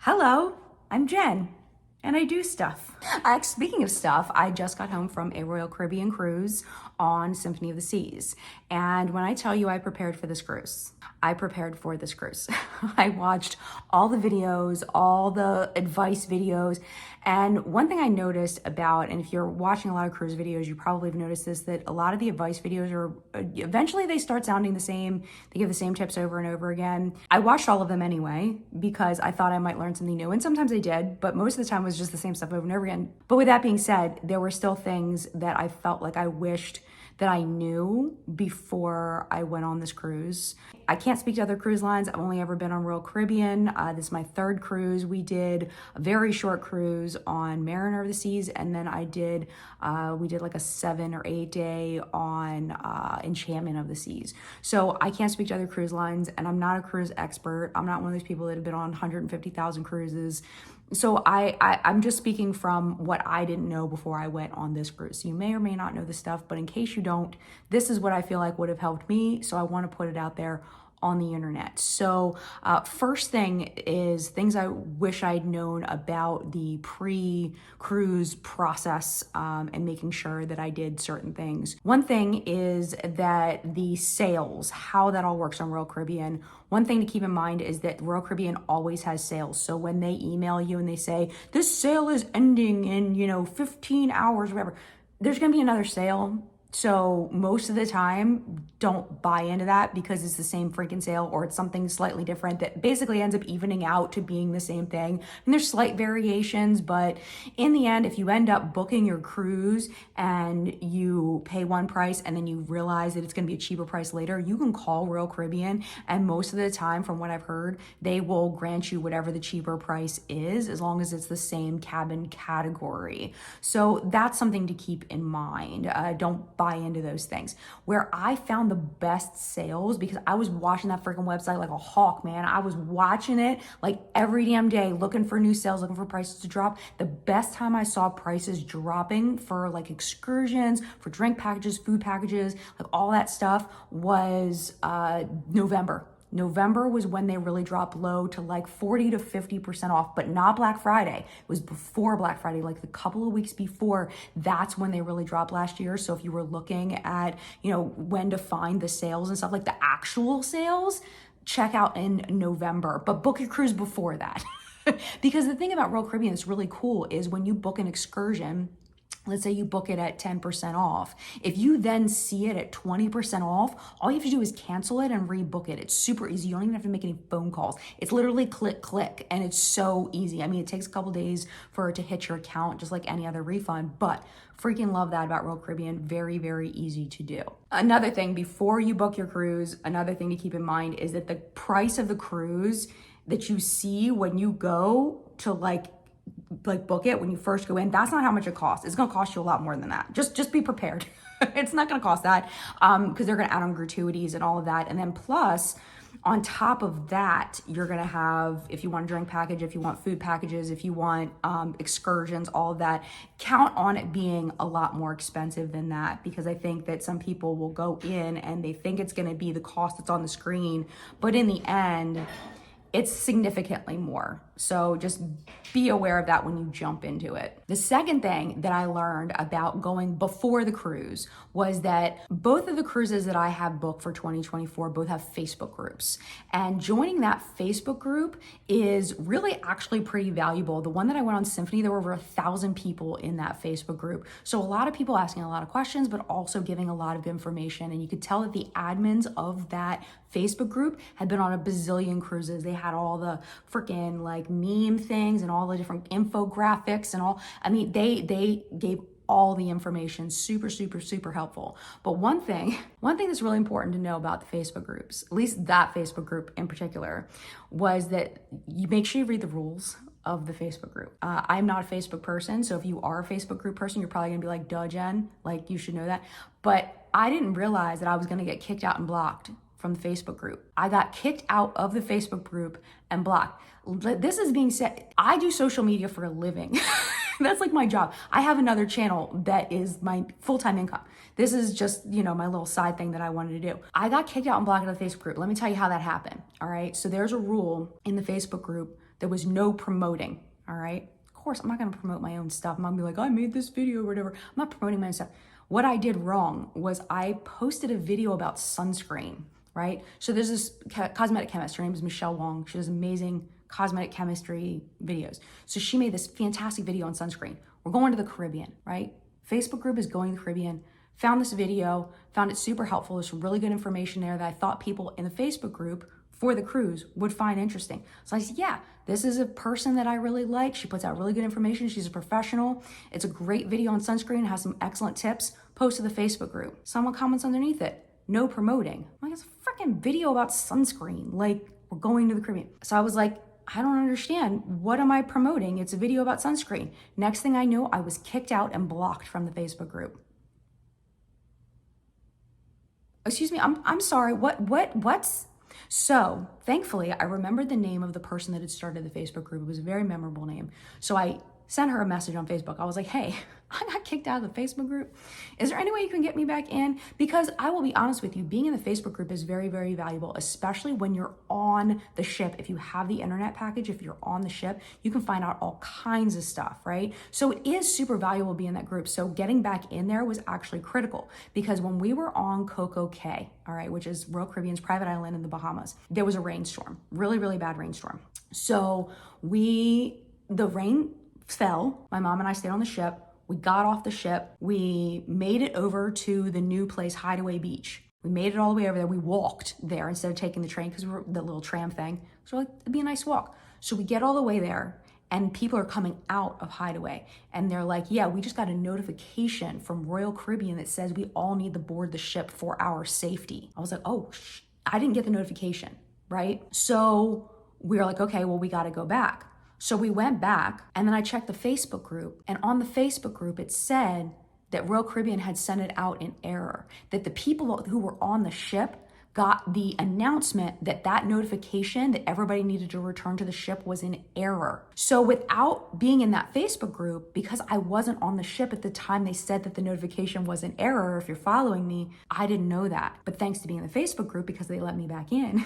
Hello, I'm Jen, and I do stuff. Speaking of stuff, I just got home from a Royal Caribbean cruise on Symphony of the Seas. And when I tell you I prepared for this cruise, I prepared for this cruise. I watched all the videos, all the advice videos. And one thing I noticed about, and if you're watching a lot of cruise videos, you probably have noticed this, that a lot of the advice videos are, eventually they start sounding the same. They give the same tips over and over again. I watched all of them anyway, because I thought I might learn something new. And sometimes I did, but most of the time it was just the same stuff over and over again. But with that being said, there were still things that I felt like I wished that I knew before I went on this cruise. I can't speak to other cruise lines. I've only ever been on Royal Caribbean. This is my third cruise. We did a very short cruise on Mariner of the Seas, and then we did like a 7 or 8 day on Enchantment of the Seas. So I can't speak to other cruise lines, and I'm not a cruise expert. I'm not one of those people that have been on 150,000 cruises. So I'm just speaking from what I didn't know before I went on this cruise. So you may or may not know this stuff, but in case you don't, this is what I feel like would have helped me. So I want to put it out there on the internet. So first thing is things I wish I'd known about the pre-cruise process and making sure that I did certain things. One thing is that the sales, how that all works on Royal Caribbean. One thing to keep in mind is that Royal Caribbean always has sales. So when they email you and they say, this sale is ending in, 15 hours, whatever, there's gonna be another sale. So most of the time, don't buy into that because it's the same freaking sale or it's something slightly different that basically ends up evening out to being the same thing. And there's slight variations, but in the end, if you end up booking your cruise and you pay one price and then you realize that it's going to be a cheaper price later, you can call Royal Caribbean, and most of the time, from what I've heard, they will grant you whatever the cheaper price is as long as it's the same cabin category. So that's something to keep in mind. Don't buy into those things. Where I found the best sales, because I was watching that freaking website like a hawk, man. I was watching it like every damn day, looking for new sales, looking for prices to drop. The best time I saw prices dropping for like excursions, for drink packages, food packages, like all that stuff was November. November was when they really dropped low to like 40 to 50% off, but not Black Friday. It was before Black Friday, like the couple of weeks before. That's when they really dropped last year. So if you were looking at, when to find the sales and stuff, like the actual sales, check out in November, but book your cruise before that. Because the thing about Royal Caribbean that's really cool is when you book an excursion, let's say you book it at 10% off. If you then see it at 20% off, all you have to do is cancel it and rebook it. It's super easy. You don't even have to make any phone calls. It's literally click, and it's so easy. I mean, it takes a couple days for it to hit your account, just like any other refund, but freaking love that about Royal Caribbean. Very, very easy to do. Another thing, before you book your cruise, another thing to keep in mind is that the price of the cruise that you see when you go to like book it when you first go in, that's not how much it costs. It's going to cost you a lot more than that. Just be prepared. It's not going to cost that because they're going to add on gratuities and all of that. And then plus, on top of that, you're going to have, if you want a drink package, if you want food packages, if you want excursions, all of that, count on it being a lot more expensive than that, because I think that some people will go in and they think it's going to be the cost that's on the screen, but in the end, it's significantly more. So just be aware of that when you jump into it. The second thing that I learned about going before the cruise was that both of the cruises that I have booked for 2024 both have Facebook groups. And joining that Facebook group is really actually pretty valuable. The one that I went on Symphony, there were over 1,000 people in that Facebook group. So a lot of people asking a lot of questions, but also giving a lot of information. And you could tell that the admins of that Facebook group had been on a bazillion cruises. They had all the freaking like meme things and all the different infographics and all. I mean, they gave all the information, super, super, super helpful. But one thing that's really important to know about the Facebook groups, at least that Facebook group in particular, was that you make sure you read the rules of the Facebook group. I'm not a Facebook person, so if you are a Facebook group person, you're probably gonna be like, duh, Jen, like you should know that. But I didn't realize that I was gonna get kicked out and blocked from the Facebook group. I got kicked out of the Facebook group and blocked. This is being said, I do social media for a living. That's like my job. I have another channel that is my full-time income. This is just, my little side thing that I wanted to do. I got kicked out and blocked out of the Facebook group. Let me tell you how that happened. All right. So there's a rule in the Facebook group There was no promoting, all right? Of course, I'm not gonna promote my own stuff. I'm not gonna be like, I made this video or whatever. I'm not promoting my own stuff. What I did wrong was I posted a video about sunscreen, right? So there's this cosmetic chemist, her name is Michelle Wong. She does amazing cosmetic chemistry videos. So she made this fantastic video on sunscreen. We're going to the Caribbean, right? Facebook group is going to the Caribbean. Found this video, found it super helpful. There's some really good information there that I thought people in the Facebook group for the cruise would find interesting. So I said, yeah, this is a person that I really like. She puts out really good information. She's a professional. It's a great video on sunscreen, has some excellent tips. Post to the Facebook group. Someone comments underneath it. No promoting. I'm like, it's a freaking video about sunscreen. Like, we're going to the Caribbean. So I was like, I don't understand. What am I promoting? It's a video about sunscreen. Next thing I know, I was kicked out and blocked from the Facebook group. Excuse me, I'm sorry, what's? So thankfully, I remembered the name of the person that had started the Facebook group. It was a very memorable name. So I sent her a message on Facebook. I was like, hey, I got kicked out of the Facebook group. Is there any way you can get me back in? Because I will be honest with you, being in the Facebook group is very, very valuable, especially when you're on the ship. If you have the internet package, if you're on the ship, you can find out all kinds of stuff, right? So it is super valuable being in that group. So getting back in there was actually critical because when we were on Coco Cay, all right, which is Royal Caribbean's private island in the Bahamas, there was a rainstorm, really, really bad rainstorm. So the rain fell. My mom and I stayed on the ship. We got off the ship. We made it over to the new place, Hideaway Beach. We made it all the way over there. We walked there instead of taking the train because we were the little tram thing. So like, it'd be a nice walk. So we get all the way there and people are coming out of Hideaway and they're like, yeah, we just got a notification from Royal Caribbean that says we all need to board the ship for our safety. I was like, oh, I didn't get the notification, right? So we were like, okay, well, we got to go back. So we went back and then I checked the Facebook group, and on the Facebook group, it said that Royal Caribbean had sent it out in error, that the people who were on the ship got the announcement that that notification that everybody needed to return to the ship was in error. So without being in that Facebook group, because I wasn't on the ship at the time they said that the notification was in error, if you're following me, I didn't know that. But thanks to being in the Facebook group, because they let me back in,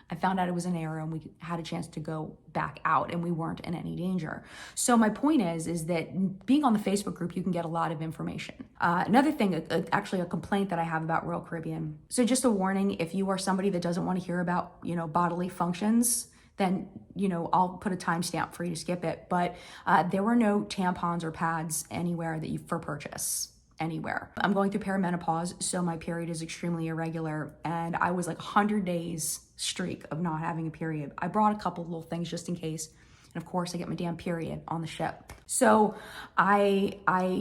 I found out it was an error and we had a chance to go back out and we weren't in any danger. So my point is that being on the Facebook group, you can get a lot of information. Another thing, actually a complaint that I have about Royal Caribbean. So just a warning, if you are somebody that doesn't want to hear about, bodily functions, then, I'll put a timestamp for you to skip it. But there were no tampons or pads anywhere for purchase. Anywhere. I'm going through perimenopause, so my period is extremely irregular, and I was like 100 days streak of not having a period. I brought a couple little things just in case, and of course I get my damn period on the ship. So I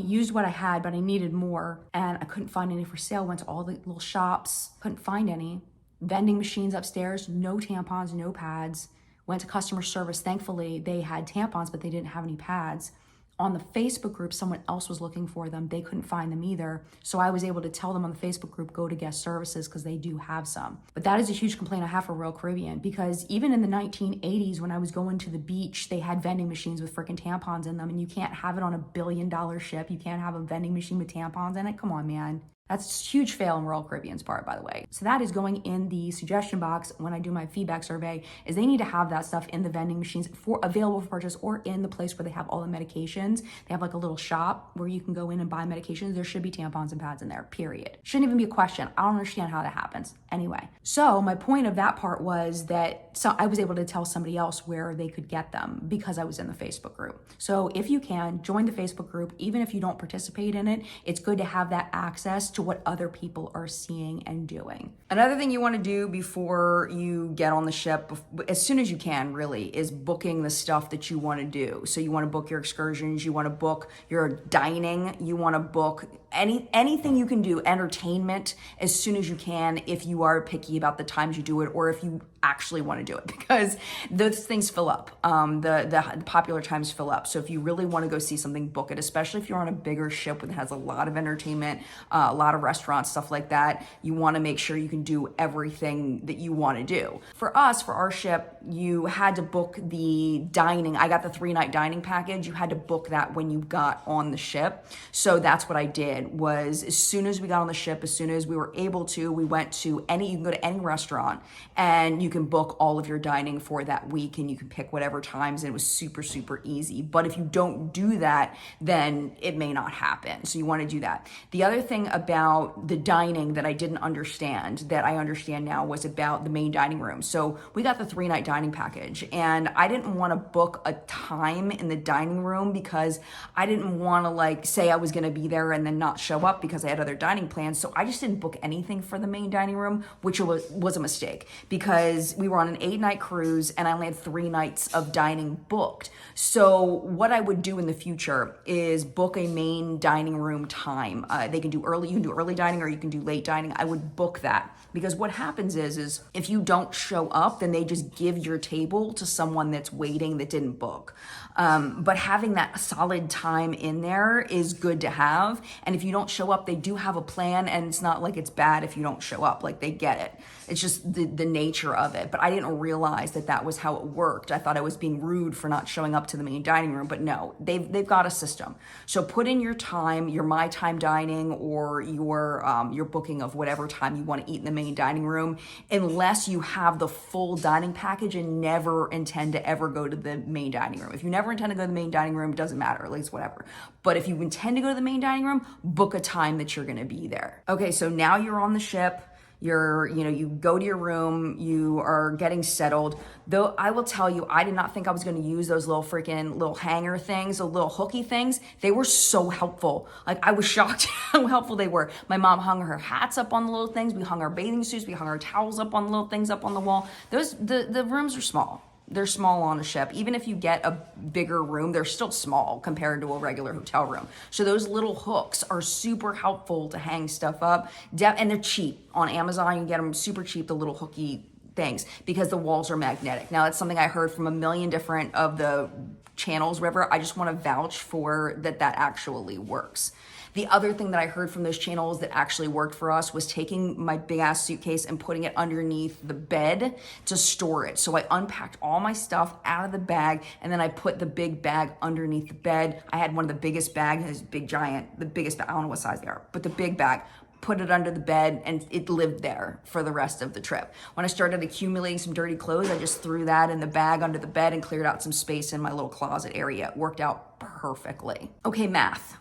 used what I had, but I needed more, and I couldn't find any for sale. Went to all the little shops, couldn't find any. Vending machines upstairs, no tampons, no pads. Went to customer service. Thankfully, they had tampons, but they didn't have any pads. On the Facebook group, someone else was looking for them. They couldn't find them either. So I was able to tell them on the Facebook group, go to guest services because they do have some. But that is a huge complaint I have for Royal Caribbean, because even in the 1980s, when I was going to the beach, they had vending machines with freaking tampons in them, and you can't have it on $1 billion ship. You can't have a vending machine with tampons in it. Come on, man. That's a huge fail on Royal Caribbean's part, by the way. So that is going in the suggestion box when I do my feedback survey, is they need to have that stuff in the vending machines for available for purchase, or in the place where they have all the medications. They have like a little shop where you can go in and buy medications. There should be tampons and pads in there, period. Shouldn't even be a question. I don't understand how that happens. Anyway, so my point of that part was that I was able to tell somebody else where they could get them because I was in the Facebook group. So if you can, join the Facebook group. Even if you don't participate in it, it's good to have that access to what other people are seeing and doing. Another thing you want to do before you get on the ship, as soon as you can really, is booking the stuff that you want to do. So you want to book your excursions, you want to book your dining, you want to book anything you can do, entertainment, as soon as you can, if you are picky about the times you do it, or if you actually want to do it, because those things fill up. The popular times fill up. So if you really want to go see something, book it, especially if you're on a bigger ship that has a lot of entertainment, a lot of restaurants, stuff like that. You want to make sure you can do everything that you want to do. For us, for our ship, you had to book the dining. I got the 3-night dining package. You had to book that when you got on the ship. So that's what I did, was as soon as we got on the ship, as soon as we were able to, we went to you can go to any restaurant and you can book all of your dining for that week and you can pick whatever times, and it was super, super easy. But if you don't do that, then it may not happen. So you want to do that. The other thing about the dining that I didn't understand, that I understand now, was about the main dining room. So we got the 3-night dining package, and I didn't want to book a time in the dining room because I didn't want to like say I was going to be there and then not show up because I had other dining plans. So I just didn't book anything for the main dining room, which was a mistake because we were on an 8-night cruise and I only had 3 nights of dining booked. So what I would do in the future is book a main dining room time. You can do early dining or you can do late dining. I would book that because what happens is if you don't show up, then they just give your table to someone that's waiting that didn't book. But having that solid time in there is good to have. And if you don't show up, they do have a plan, and it's not like it's bad if you don't show up. Like, they get it. It's just the nature of it. But I didn't realize that was how it worked. I thought I was being rude for not showing up to the main dining room, but no, they've got a system. So put in your time, your my time dining, or your booking of whatever time you want to eat in the main dining room, unless you have the full dining package and never intend to ever go to the main dining room. If you never intend to go to the main dining room, it doesn't matter, at least whatever. But if you intend to go to the main dining room, book a time that you're going to be there. Okay, so now you're on the ship. You go to your room, you are getting settled. Though I will tell you, I did not think I was going to use those little hanger things, the little hooky things. They were so helpful. Like, I was shocked how helpful they were. My mom hung her hats up on the little things. We hung our bathing suits. We hung our towels up on the little things up on the wall. The rooms are small. They're small on a ship. Even if you get a bigger room, they're still small compared to a regular hotel room. So those little hooks are super helpful to hang stuff up. And they're cheap. On Amazon, you can get them super cheap, the little hooky things, because the walls are magnetic. Now, that's something I heard from a million different of the channels, whatever. I just want to vouch for that actually works. The other thing that I heard from those channels that actually worked for us was taking my big ass suitcase and putting it underneath the bed to store it. So I unpacked all my stuff out of the bag, and then I put the big bag underneath the bed. I had one of the biggest bags, the biggest bag, I don't know what size they are, but the big bag. Put it under the bed, and it lived there for the rest of the trip. When I started accumulating some dirty clothes, I just threw that in the bag under the bed and cleared out some space in my little closet area. It worked out perfectly. Okay, math.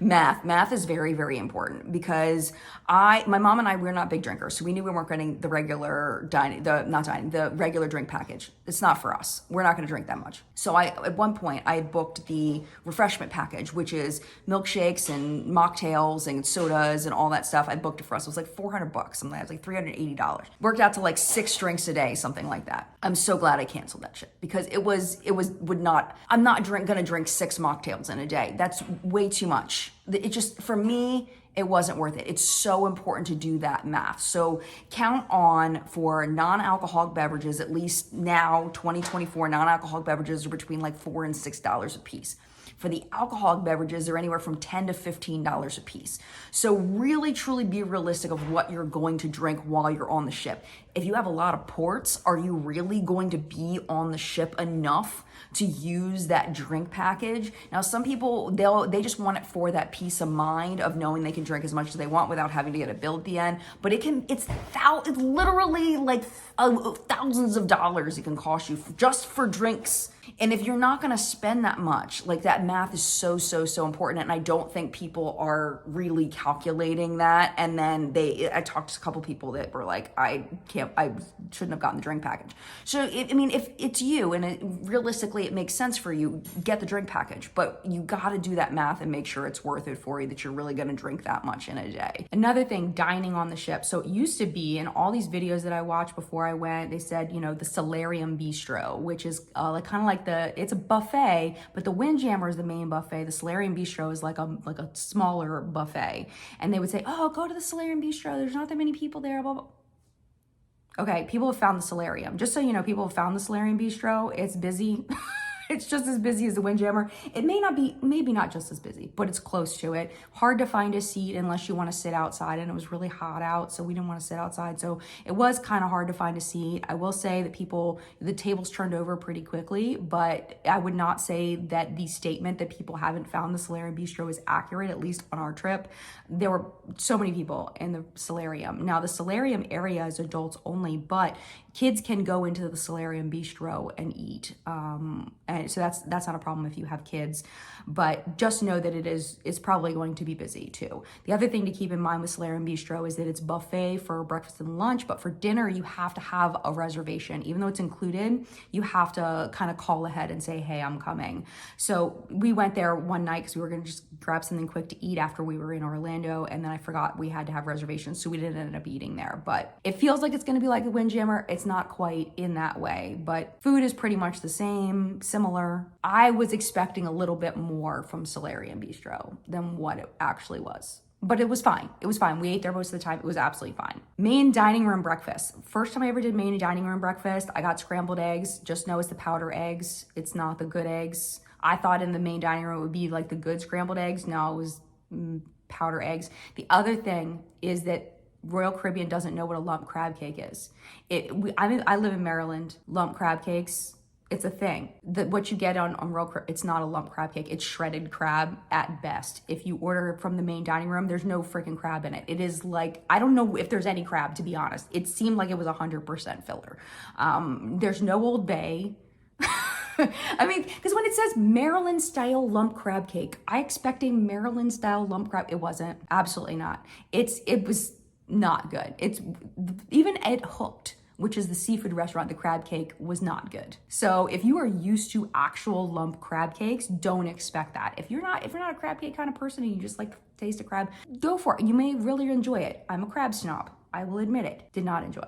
Math is very, very important because my mom and I, we're not big drinkers. So we knew we weren't getting the regular the regular drink package. It's not for us. We're not going to drink that much. So at one point I booked the refreshment package, which is milkshakes and mocktails and sodas and all that stuff. I booked it for us. It was like $400. Something like that. It was like $380. Worked out to like 6 drinks a day, something like that. I'm so glad I canceled that shit because I'm not going to drink 6 mocktails in a day. That's way too much. It just, for me, it wasn't worth it. It's so important to do that math. So count on, for non-alcoholic beverages, at least now, 2024, non-alcoholic beverages are between like $4 and $6 a piece. For the alcoholic beverages, they're anywhere from $10 to $15 a piece. So really, truly be realistic of what you're going to drink while you're on the ship. If you have a lot of ports, are you really going to be on the ship enough to use that drink package? Now, some people, they just want it for that peace of mind of knowing they can drink as much as they want without having to get a bill at the end. But it's literally like thousands of dollars it can cost you just for drinks. And if you're not going to spend that much, like, that math is so, so, so important. And I don't think people are really calculating that. And then I talked to a couple people that were like, I shouldn't have gotten the drink package. So, if it's you and realistically it makes sense for you, get the drink package. But you got to do that math and make sure it's worth it for you, that you're really going to drink that much in a day. Another thing, dining on the ship. So it used to be in all these videos that I watched before I went, they said, the Solarium Bistro, which is it's a buffet, but the Windjammer is the main buffet. The Solarium Bistro is like a smaller buffet. And they would say, oh, go to the Solarium Bistro. There's not that many people there, blah, blah. Okay, people have found the Solarium. Just so you know, people have found the Solarium Bistro. It's busy. It's just as busy as the Windjammer. It may not be, maybe not just as busy, but it's close to it. Hard to find a seat unless you want to sit outside, and it was really hot out, so we didn't want to sit outside. So it was kind of hard to find a seat. I will say that the tables turned over pretty quickly, but I would not say that the statement that people haven't found the Solarium Bistro is accurate, at least on our trip. There were so many people in the Solarium. Now, the Solarium area is adults only, but kids can go into the Solarium Bistro and eat. And so that's not a problem if you have kids, but just know that it's probably going to be busy too. The other thing to keep in mind with Solarium Bistro is that it's buffet for breakfast and lunch, but for dinner, you have to have a reservation. Even though it's included, you have to kind of call ahead and say, hey, I'm coming. So we went there one night because we were going to just grab something quick to eat after we were in Orlando, and then I forgot we had to have reservations, so we didn't end up eating there. But it feels like it's going to be like the Windjammer. It's not quite in that way, but food is pretty much the same, similar. I was expecting a little bit more from Solarium Bistro than what it actually was. But it was fine. It was fine. We ate there most of the time. It was absolutely fine. Main dining room breakfast. First time I ever did main dining room breakfast, I got scrambled eggs. Just know it's the powder eggs. It's not the good eggs. I thought in the main dining room it would be like the good scrambled eggs. No, it was powder eggs. The other thing is that Royal Caribbean doesn't know what a lump crab cake is. I live in Maryland. Lump crab cakes, it's a thing. What you get on Royal Caribbean, it's not a lump crab cake. It's shredded crab at best. If you order it from the main dining room, there's no freaking crab in it. It is like, I don't know if there's any crab, to be honest. It seemed like it was 100% filler. There's no Old Bay. I mean, because when it says Maryland style lump crab cake, I expect a Maryland style lump crab. It wasn't. Absolutely not. It was not good. It's even at Hooked, which is the seafood restaurant, the crab cake was not good. So if you are used to actual lump crab cakes, don't expect that. If you're not a crab cake kind of person and you just like the taste of crab, go for it. You may really enjoy it. I'm a crab snob. I will admit it. Did not enjoy.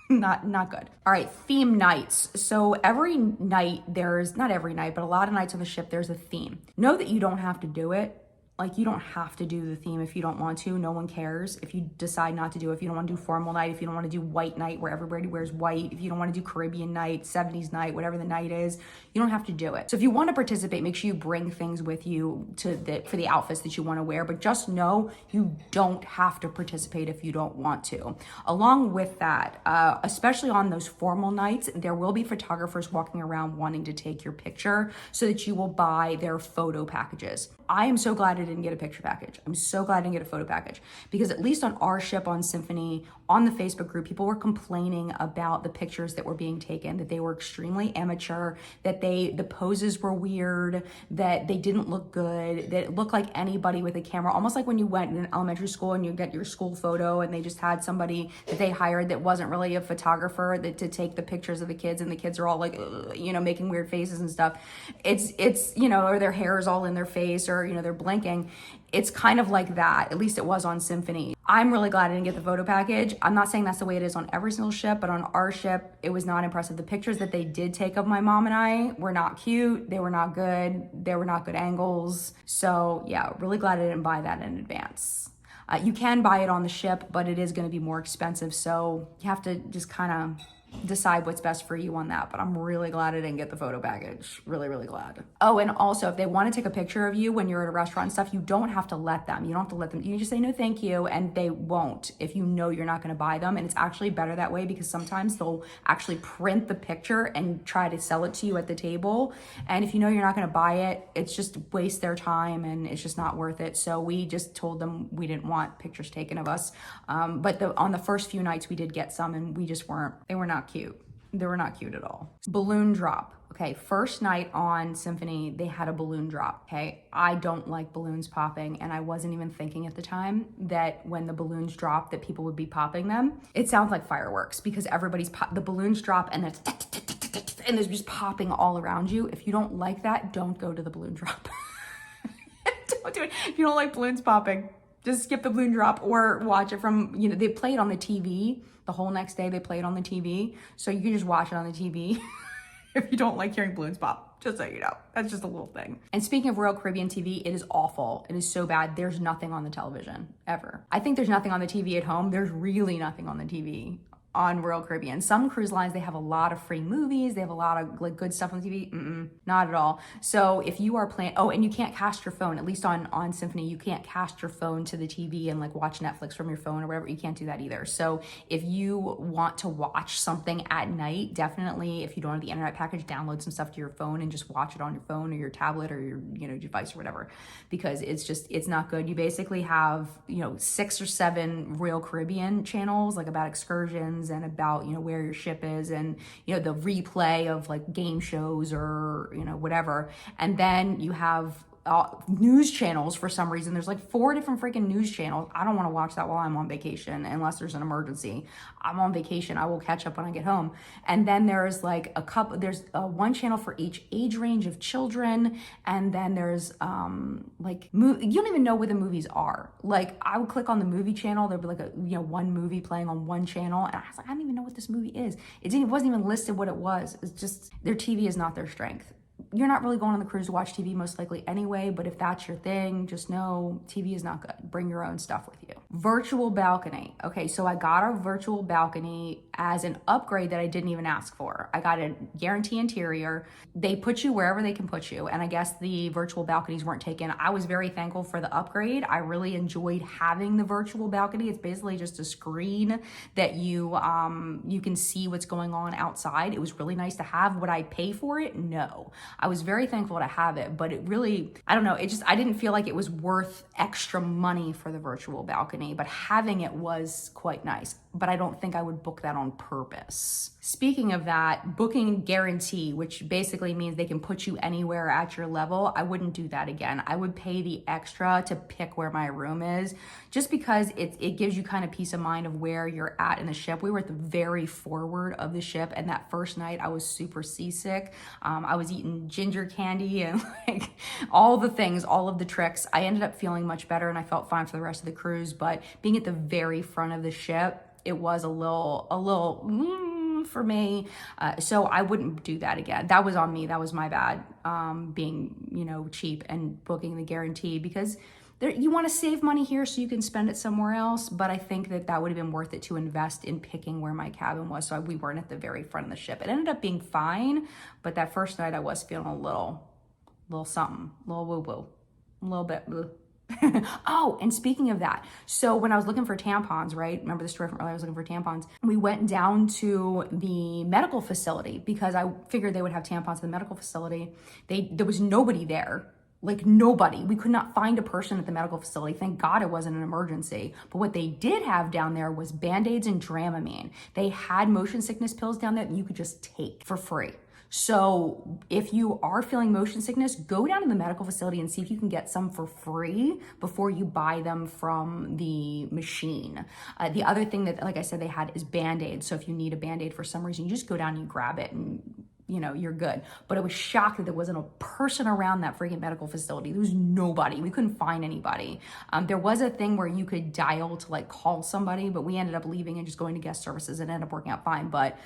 Not good. All right, theme nights. So every night not every night, but a lot of nights on the ship, there's a theme. Know that you don't have to do it. Like, you don't have to do the theme if you don't want to. No one cares if you decide not to do it. If you don't want to do formal night, if you don't want to do white night where everybody wears white, if you don't want to do Caribbean night, 70s night, whatever the night is, you don't have to do it. So if you want to participate, make sure you bring things with you for the outfits that you want to wear, but just know you don't have to participate if you don't want to. Along with that, especially on those formal nights, there will be photographers walking around wanting to take your picture so that you will buy their photo packages. I am so glad I didn't get a picture package. I'm so glad I didn't get a photo package, because at least on our ship on Symphony, on the Facebook group, people were complaining about the pictures that were being taken, that they were extremely amateur, that the poses were weird, that they didn't look good, that it looked like anybody with a camera, almost like when you went in elementary school and you get your school photo and they just had somebody that they hired that wasn't really a photographer to take the pictures of the kids, and the kids are all like, making weird faces and stuff. It's or their hair is all in their face, or they're blinking. It's kind of like that. At least it was on Symphony. I'm really glad I didn't get the photo package. I'm not saying that's the way it is on every single ship, but on our ship, it was not impressive. The pictures that they did take of my mom and I were not cute. They were not good. They were not good angles. So yeah, really glad I didn't buy that in advance. You can buy it on the ship, but it is going to be more expensive. So you have to just kind of decide what's best for you on that. But I'm really glad I didn't get the photo package. Really, really glad. Oh, and also if they want to take a picture of you when you're at a restaurant and stuff, you don't have to let them. You don't have to let them. You can just say no thank you, and they won't if you know you're not going to buy them. And it's actually better that way, because sometimes they'll actually print the picture and try to sell it to you at the table. And if you know you're not going to buy it, it's just waste their time and it's just not worth it. So we just told them we didn't want pictures taken of us. But on the first few nights we did get some, and they were not cute. They were not cute at all. Balloon drop. Okay, first night on Symphony, they had a balloon drop, okay? I don't like balloons popping, and I wasn't even thinking at the time that when the balloons drop that people would be popping them. It sounds like fireworks, because the balloons drop and there's just popping all around you. If you don't like that, don't go to the balloon drop. Don't do it. If you don't like balloons popping, just skip the balloon drop or watch it from, they play it on the TV. The whole next day they play it on the TV. So you can just watch it on the TV if you don't like hearing balloons pop, just so you know. That's just a little thing. And speaking of Royal Caribbean TV, it is awful. It is so bad. There's nothing on the television, ever. I think there's nothing on the TV at home. There's really nothing on the TV on Royal Caribbean. Some cruise lines, they have a lot of free movies. They have a lot of like good stuff on TV. Not at all. So if you are planning, oh, and you can't cast your phone, at least on Symphony, you can't cast your phone to the TV and like watch Netflix from your phone or whatever. You can't do that either. So if you want to watch something at night, definitely, if you don't have the internet package, download some stuff to your phone and just watch it on your phone or your tablet or your, device or whatever, because it's not good. You basically have, 6 or 7 Royal Caribbean channels, like about excursions and about, where your ship is and, the replay of like game shows or, whatever. And then you have news channels. For some reason there's like 4 different freaking news channels. I don't want to watch that while I'm on vacation unless there's an emergency. I'm on vacation, I will catch up when I get home. And then there's like there's one channel for each age range of children, and then there's you don't even know where the movies are. Like I would click on the movie channel, there'd be like one movie playing on one channel, and I was like, I don't even know what this movie is. It wasn't even listed what it was. It's just their TV is not their strength. You're not really going on the cruise to watch TV most likely anyway, but if that's your thing, just know TV is not good. Bring your own stuff with you. Virtual balcony. Okay, so I got a virtual balcony as an upgrade that I didn't even ask for. I got a guarantee interior. They put you wherever they can put you, and I guess the virtual balconies weren't taken. I was very thankful for the upgrade. I really enjoyed having the virtual balcony. It's basically just a screen that you can see what's going on outside. It was really nice to have. Would I pay for it? No. I was very thankful to have it, but it really, I don't know, I didn't feel like it was worth extra money for the virtual balcony, but having it was quite nice. But I don't think I would book that on purpose. Speaking of that, booking guarantee, which basically means they can put you anywhere at your level, I wouldn't do that again. I would pay the extra to pick where my room is, just because it gives you kind of peace of mind of where you're at in the ship. We were at the very forward of the ship, and that first night I was super seasick. I was eating ginger candy and like all the things, all of the tricks. I ended up feeling much better and I felt fine for the rest of the cruise, but being at the very front of the ship, it was a little for me. So I wouldn't do that again. That was on me. That was my bad, being, cheap and booking the guarantee, because you want to save money here so you can spend it somewhere else. But I think that would have been worth it to invest in picking where my cabin was. So we weren't at the very front of the ship. It ended up being fine. But that first night I was feeling a little something, a little woo-woo, a little bit. Oh, and speaking of that, so when I was looking for tampons, right? Remember the story from earlier? I was looking for tampons. We went down to the medical facility because I figured they would have tampons in the medical facility. There was nobody there. Like nobody. We could not find a person at the medical facility. Thank God it wasn't an emergency. But what they did have down there was Band-Aids and Dramamine. They had motion sickness pills down there that you could just take for free. So if you are feeling motion sickness, go down to the medical facility and see if you can get some for free before you buy them from the machine. The other thing that, like I said, they had is Band-Aids. So if you need a Band-Aid for some reason, you just go down and you grab it and you're good. But I was shocked that there wasn't a person around that freaking medical facility. There was nobody. We couldn't find anybody. There was a thing where you could dial to like call somebody, but we ended up leaving and just going to guest services and ended up working out fine. But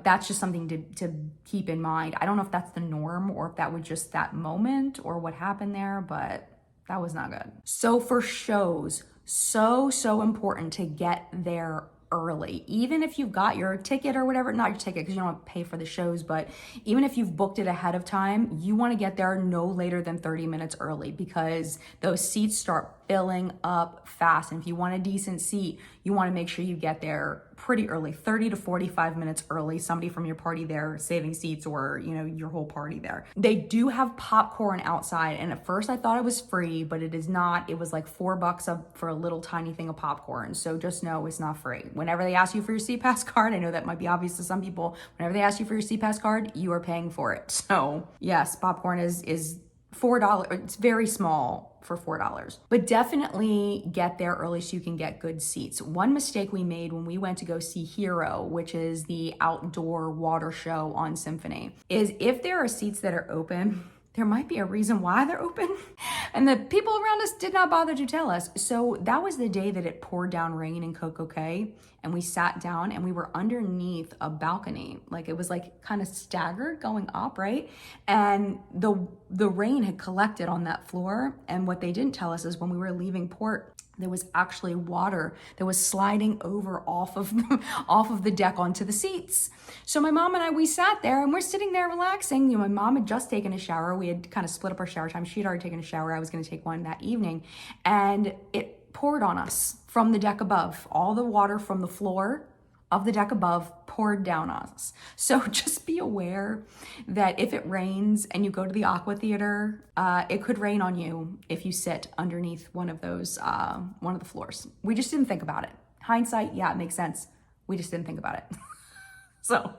that's just something to keep in mind. I don't know if that's the norm or if that was just that moment or what happened there, but that was not good. So for shows, so important to get there early. Even if you've got your ticket or whatever, not your ticket because you don't have to pay for the shows, but even if you've booked it ahead of time, you want to get there no later than 30 minutes early because those seats start filling up fast. And if you want a decent seat, you want to make sure you get there pretty early, 30 to 45 minutes early, somebody from your party there saving seats or, your whole party there. They do have popcorn outside. And at first I thought it was free, but it is not. It was like $4 for a little tiny thing of popcorn. So just know it's not free. Whenever they ask you for your CPAS card, I know that might be obvious to some people. Whenever they ask you for your CPAS card, you are paying for it. So yes, popcorn is $4. It's very small for $4, but definitely get there early so you can get good seats. One mistake we made when we went to go see Hero, which is the outdoor water show on Symphony, is if there are seats that are open, there might be a reason why they're open. And the people around us did not bother to tell us. So that was the day that it poured down rain in Coco Cay. And we sat down and we were underneath a balcony. Like it was like kind of staggered going up, right? And the rain had collected on that floor. And what they didn't tell us is when we were leaving port, there was actually water that was sliding over off of the deck onto the seats. So my mom and I, we sat there and we're sitting there relaxing. My mom had just taken a shower. We had kind of split up our shower time. She had already taken a shower. I was going to take one that evening, and it poured on us from the deck above. All the water from the floor of the deck above poured down on us. So just be aware that if it rains and you go to the Aqua Theater, it could rain on you if you sit underneath one of those, one of the floors. We just didn't think about it. Hindsight, yeah, it makes sense. We just didn't think about it. So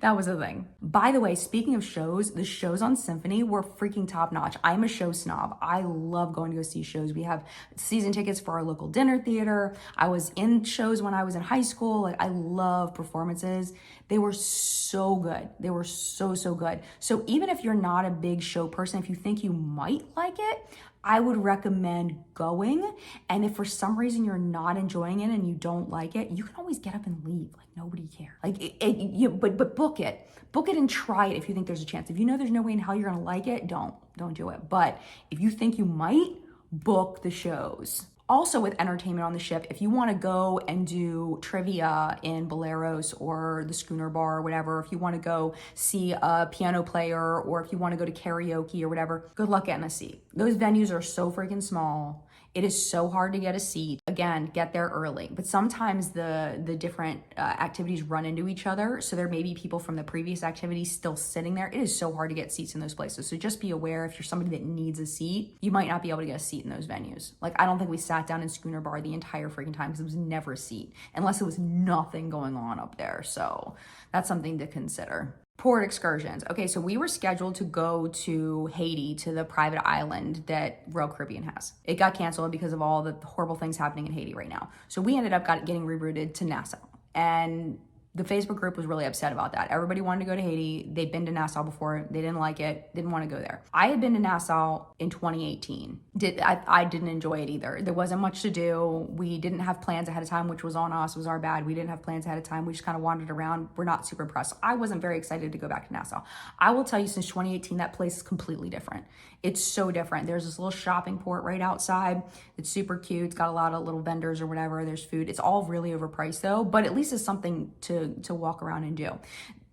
that was the thing. By the way, speaking of shows, the shows on Symphony were freaking top notch. I'm a show snob. I love going to go see shows. We have season tickets for our local dinner theater. I was in shows when I was in high school. Like, I love performances. They were so good. They were so, so good. So even if you're not a big show person, if you think you might like it, I would recommend going. And if for some reason you're not enjoying it and you don't like it, you can always get up and leave. Like, nobody cares. Like, but book it. Book it and try it if you think there's a chance. If you know there's no way in hell you're gonna like it, don't do it. But if you think you might, book the shows. Also, with entertainment on the ship, if you want to go and do trivia in Boleros or the Schooner Bar or whatever, if you want to go see a piano player, or if you want to go to karaoke or whatever, good luck getting a seat. Those venues are so freaking small. It is so hard to get a seat. Again, get there early. But sometimes the different activities run into each other. So there may be people from the previous activity still sitting there. It is so hard to get seats in those places. So just be aware, if you're somebody that needs a seat, you might not be able to get a seat in those venues. Like, I don't think we sat down in Schooner Bar the entire freaking time, because it was never a seat, unless it was nothing going on up there. So that's something to consider. Port excursions. Okay, so we were scheduled to go to Haiti, to the private island that Royal Caribbean has. It got canceled because of all the horrible things happening in Haiti right now. So we ended up getting rerouted to Nassau. And the Facebook group was really upset about that. Everybody wanted to go to Haiti. They'd been to Nassau before. They didn't like it, didn't want to go there. I had been to Nassau in 2018. I didn't enjoy it either. There wasn't much to do. We didn't have plans ahead of time, which was on us. It was our bad. We didn't have plans ahead of time. We just kind of wandered around. We're not super impressed. I wasn't very excited to go back to Nassau. I will tell you, since 2018, that place is completely different. It's so different. There's this little shopping port right outside. It's super cute. It's got a lot of little vendors or whatever. There's food. It's all really overpriced though, but at least it's something to walk around and do.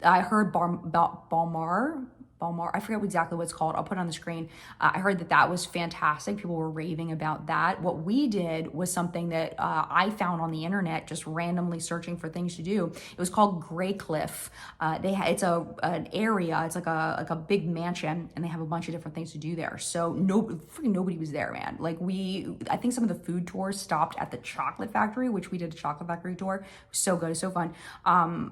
I heard Balmar, I forget exactly what it's called. I'll put it on the screen. I heard that was fantastic. People were raving about that. What we did was something that I found on the internet, just randomly searching for things to do. It was called Grey Cliff. It's an area. It's like a big mansion, and they have a bunch of different things to do there. So nobody was there, man. Like, I think some of the food tours stopped at the chocolate factory, which we did a chocolate factory tour. It was so good, so fun.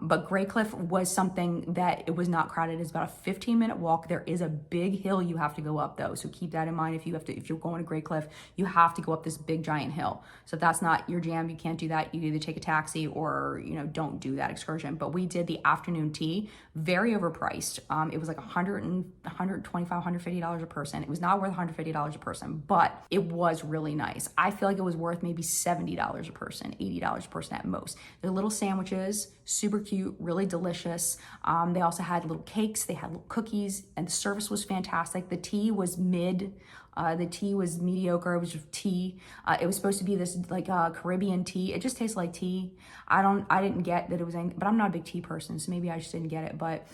But Grey Cliff was something that it was not crowded. It's about a 15-minute walk. There is a big hill you have to go up though, so keep that in mind. If you're going to Grey Cliff, you have to go up this big giant hill. So if that's not your jam, you can't do that. You either take a taxi or don't do that excursion. But we did the afternoon tea, very overpriced. It was like $125, $150 a person. It was not worth $150 a person, but it was really nice. I feel like it was worth maybe $70 a person, $80 a person at most. They're little sandwiches, super cute, really delicious. They also had little cakes, they had little cookies, and the service was fantastic. The tea was the tea was mediocre. It was just tea. It was supposed to be this like Caribbean tea. It just tastes like tea. I didn't get that it was anything, but I'm not a big tea person, so maybe I just didn't get it. But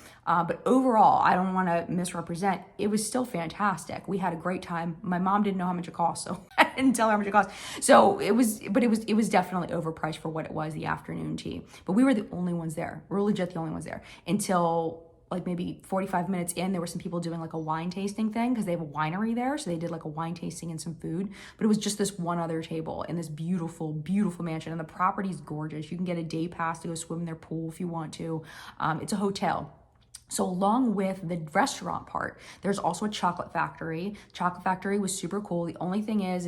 overall, I don't want to misrepresent. It was still fantastic. We had a great time. My mom didn't know how much it cost, so I didn't tell her how much it cost. So it was definitely overpriced for what it was, the afternoon tea. But we were the only ones there. We're legit the only ones there until like maybe 45 minutes in. There were some people doing like a wine tasting thing because they have a winery there. So they did like a wine tasting and some food, but it was just this one other table in this beautiful, beautiful mansion. And the property's gorgeous. You can get a day pass to go swim in their pool if you want to. It's a hotel. So along with the restaurant part, there's also a chocolate factory. Chocolate factory was super cool. The only thing is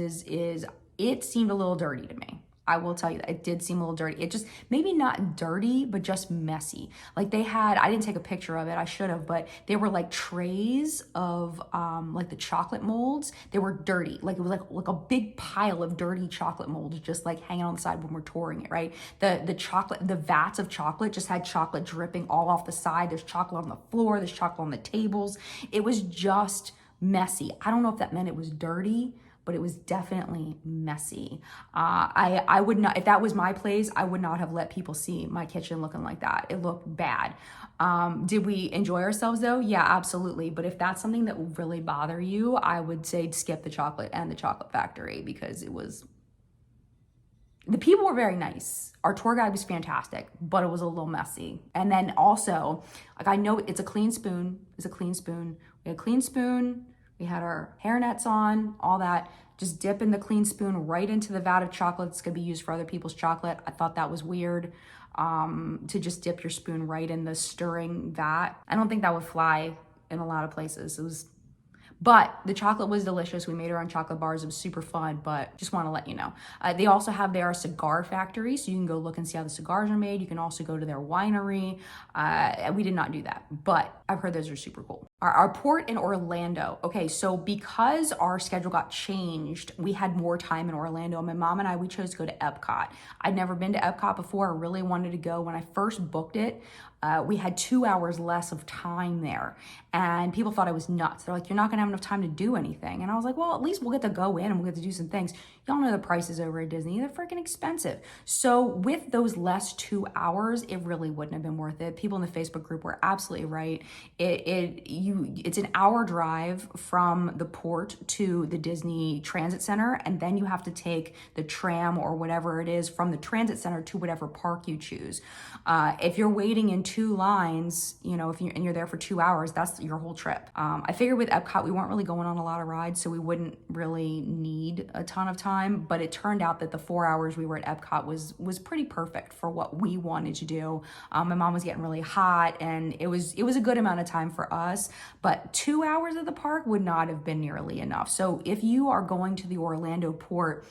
it seemed a little dirty to me. I will tell you that it did seem a little dirty. It just, maybe not dirty, but just messy. Like I didn't take a picture of it, I should have, but they were like trays of like the chocolate molds. They were dirty. Like it was like a big pile of dirty chocolate molds just like hanging on the side when we're touring it, right? The vats of chocolate just had chocolate dripping all off the side. There's chocolate on the floor, there's chocolate on the tables. It was just messy. I don't know if that meant it was dirty, but it was definitely messy. I would not, if that was my place, I would not have let people see my kitchen looking like that. It looked bad. Did we enjoy ourselves though? Yeah, absolutely. But if that's something that would really bother you, I would say skip the chocolate and the chocolate factory, because the people were very nice. Our tour guide was fantastic, but it was a little messy. And then also, like, I know it's a clean spoon. It's a clean spoon. We had a clean spoon. We had our hairnets on, all that. Just dip in the clean spoon right into the vat of chocolate that's gonna be used for other people's chocolate. I thought that was weird, to just dip your spoon right in the stirring vat. I don't think that would fly in a lot of places. But the chocolate was delicious. We made our own chocolate bars. It was super fun, but just want to let you know. They also have their cigar factory, so you can go look and see how the cigars are made. You can also go to their winery. We did not do that, but I've heard those are super cool. Our port in Orlando. Okay, so because our schedule got changed, we had more time in Orlando. My mom and I, we chose to go to Epcot. I'd never been to Epcot before. I really wanted to go. When I first booked it, we had 2 hours less of time there, and people thought I was nuts. They're like, you're not gonna have enough time to do anything. And I was like, well, at least we'll get to go in and we'll get to do some things. Y'all know the prices over at Disney, they're freaking expensive. So with those less 2 hours, it really wouldn't have been worth it. People in the Facebook group were absolutely right. It's an hour drive from the port to the Disney Transit Center, and then you have to take the tram or whatever it is from the Transit Center to whatever park you choose. If you're waiting in 2 lines, you know, and you're there for 2 hours, that's your whole trip. I figured with Epcot, we weren't really going on a lot of rides, so we wouldn't really need a ton of time, but it turned out that the 4 hours we were at Epcot was pretty perfect for what we wanted to do. My mom was getting really hot, and it was a good amount of time for us, but 2 hours at the park would not have been nearly enough. So if you are going to the Orlando port,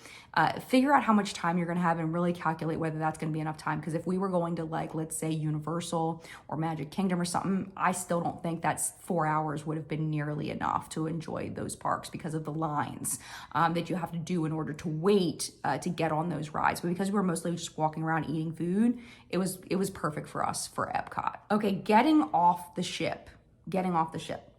figure out how much time you're going to have and really calculate whether that's going to be enough time. Because if we were going to, like, let's say Universal or Magic Kingdom or something, I still don't think that's 4 hours would have been nearly enough to enjoy those parks because of the lines that you have to do in order to wait to get on those rides. But because we were mostly just walking around eating food, it was perfect for us for Epcot. Okay, getting off the ship.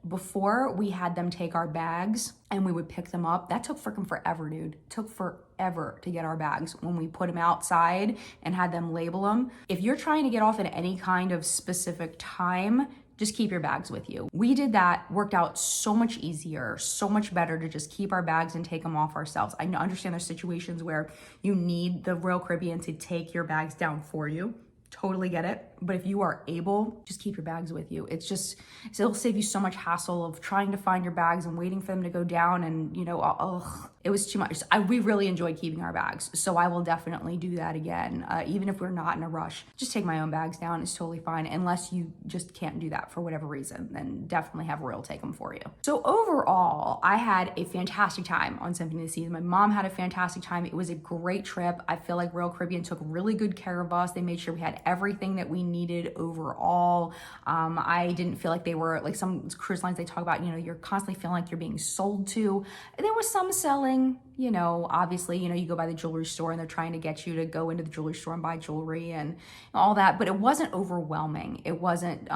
Before, we had them take our bags and we would pick them up. That took freaking forever, dude. It took forever to get our bags when we put them outside and had them label them. If you're trying to get off at any kind of specific time, just keep your bags with you. We did that, worked out so much easier, so much better to just keep our bags and take them off ourselves. I understand there's situations where you need the Royal Caribbean to take your bags down for you. Totally get it. But if you are able, just keep your bags with you. It'll save you so much hassle of trying to find your bags and waiting for them to go down, and it was too much. We really enjoyed keeping our bags, so I will definitely do that again. Even if we're not in a rush, just take my own bags down. It's totally fine, unless you just can't do that for whatever reason, then definitely have Royal take them for you. So overall, I had a fantastic time on Symphony of the Seas. My mom had a fantastic time. It was a great trip. I feel like Royal Caribbean took really good care of us. They made sure we had everything that we needed overall. I didn't feel like they were like some cruise lines they talk about, you're constantly feeling like you're being sold to. There was some selling, obviously, you go by the jewelry store and they're trying to get you to go into the jewelry store and buy jewelry and all that, but it wasn't overwhelming. It wasn't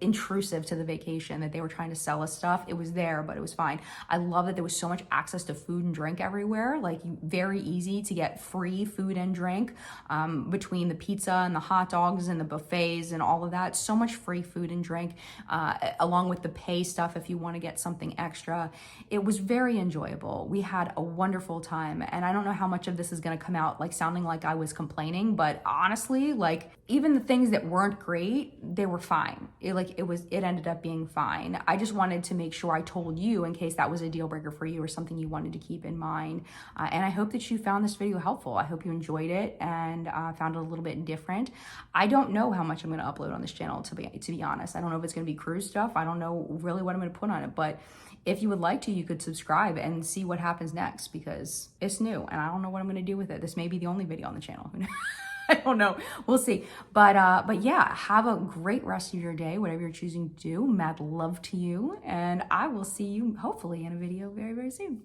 intrusive to the vacation that they were trying to sell us stuff. It was there, but it was fine. I love that there was so much access to food and drink everywhere, like very easy to get free food and drink between the pizza and the hot dogs and the buffets and all of that. So much free food and drink, along with the pay stuff if you want to get something extra. It was very enjoyable. We had a wonderful time, and I don't know how much of this is going to come out like sounding like I was complaining, but honestly, like, even the things that weren't great, they were fine. It ended up being fine. I just wanted to make sure I told you in case that was a deal breaker for you or something you wanted to keep in mind. And I hope that you found this video helpful. I hope you enjoyed it and found it a little bit different. I don't know how much I'm going to upload on this channel, to be honest. I don't know if it's going to be cruise stuff. I don't know really what I'm going to put on it, but if you would like to, you could subscribe and see what happens next, because it's new and I don't know what I'm going to do with it. This may be the only video on the channel. I don't know. We'll see. But yeah, have a great rest of your day, whatever you're choosing to do. Mad love to you. And I will see you hopefully in a video very, very soon.